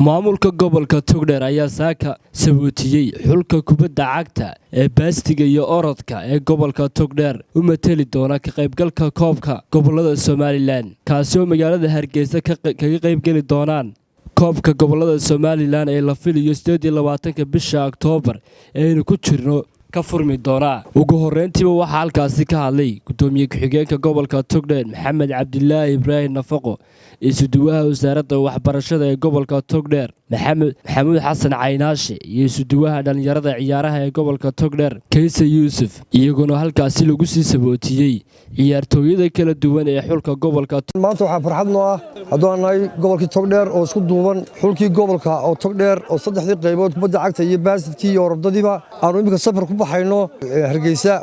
maamulka gobolka Togdheer ayaa saaka sabootiyay xulka kubadda cagta ee baastiga iyo orodka ee gobolka Togdheer u matali doona ka qaybgalka koobka gobolada Somaliland kaasi oo magaalada Hargeysa kaga qaybgali doonaan koobka gobolada Somaliland ee la filayo 28 bisha Oktoobar ee aynu ku jirno ka furmi doona ugu horeyntiiba waxa halkaasi ka hadlay gudoomiye ku-xigeenka gobolka Togdheer Maxamed Cabdilaahi Ibrahim Nafaqo isuduwaha wasaaradda waxbarashada ee gobolka Togdheer Maxamuud Xasan Caynaashi iyo isuduwaha dhalinyarada ciyaaraha ee gobolka Togdheer Kaysa Yuusuf iyaguna halkaasi lagu sii sabootiyay ciyaartooyada kala duwan ee xulka gobolka maanta waxa farxad noo ah haddaan nahay gobolka Togdheer oo isku duuban xulkii gobolka oo Togdheer oo saddexdii qaybood kubadda cagta iyo baasketki iyo orodadiiba aanu imika safar ku baxayno Hargeysa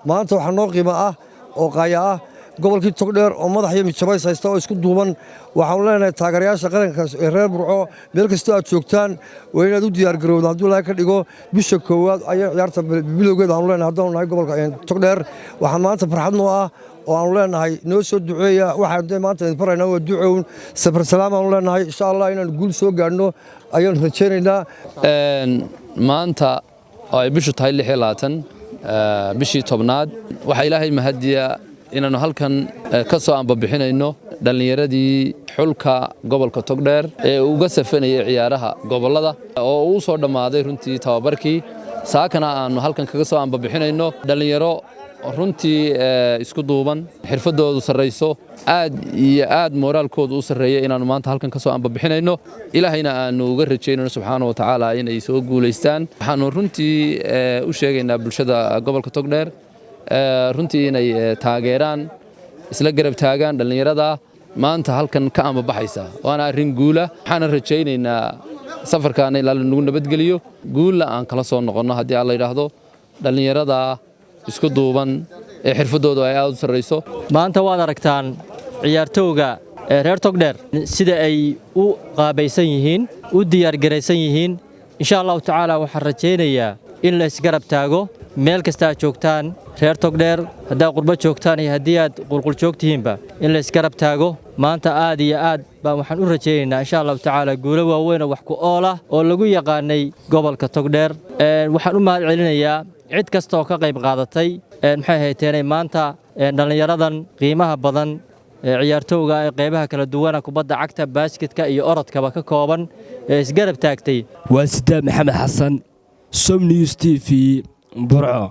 maanta waxa noo qiimo ah oo qaaya ah gobolkii Togdheer oo madax iyo mijabays haysta oo isku duuban waxaan leenahay taageerayaasha qaranka ee reer Burco meel kasta aad joogtaan waa inaad u diyaar garowdaan haddii la ka dhigo bisha koowaad ay ciyaarta bilowgeeda aan leenahay haddaan nahay gobolka Togdheer waxa maanta farxad noo ah oo aan leenahay noo soo duceeya waxaan maanta idin faraynaa waa ducoon safar salaam aan leenahay insha Allah inaan guul soo gaarno ayaan rajaynaynaa maanta ay bishu tahay 26 bishii tobnaad waxa Ilaahay mahadiya inaanu halkan ka soo anbabixinayno dhalinyaradii xulka gobolka Togdheer ee uga safanayay ciyaaraha gobolada oo uu soo dhamaaday runtii tababarkii saakana aanu halkan kaga soo anbabixinayno dhalinyaro runtii isku duuban xirfadoodu sareyso aad iyo aad moraalkoodu u sareeyay inaanu maanta halkan ka soo anbabixinayno ilaahayna aanu uga rajaynayno subxaanahu wa ta'aala inay soo guuleystaan waxaanu runtii u sheegaynaa bulshada gobolka Togdheer runtii inay taageeraan isla garab taagaan dhalinyarada maanta halkan ka anbabaxaysa waana arrin guula waxaan rajaynaynaa safarkaana ilaa lagu nabadgeliyo guula aan kala soo noqono haddii alla yiraahdo dhalinyarada isku duuban ee xirfadoodu ay aad u sareyso maanta waad aragtaan ciyaartooyga reer Togdheer sida ay u qaabaysan yihiin u diyaar gareysan yihiin insha Allah ta'ala waxaan rajaynayaa in la isgarab taago meel kasta aad joogtaan reer Togdheer hadaa qurba joogtaan iyo hadii aad qulqul joogtihiinba in la isgarab taago maanta aad iyo aad baan waxaan u rajaynaynaa insha Allah ta'ala guulo waaweyn wax ku ool ah oo lagu yaqaanay gobolka Togdheer waxaan u mahad celinayaa cid kasta oo ka qayb qaadatay maxay hayteenay maanta dhalinyaradan qiimaha badan ciyaartooyga ee qaybaha kala duwan kubadda cagta basketka iyo orodkaba ka kooban isgarab taagtay waa Sidaam Maxamed Xasan Som News TV Burco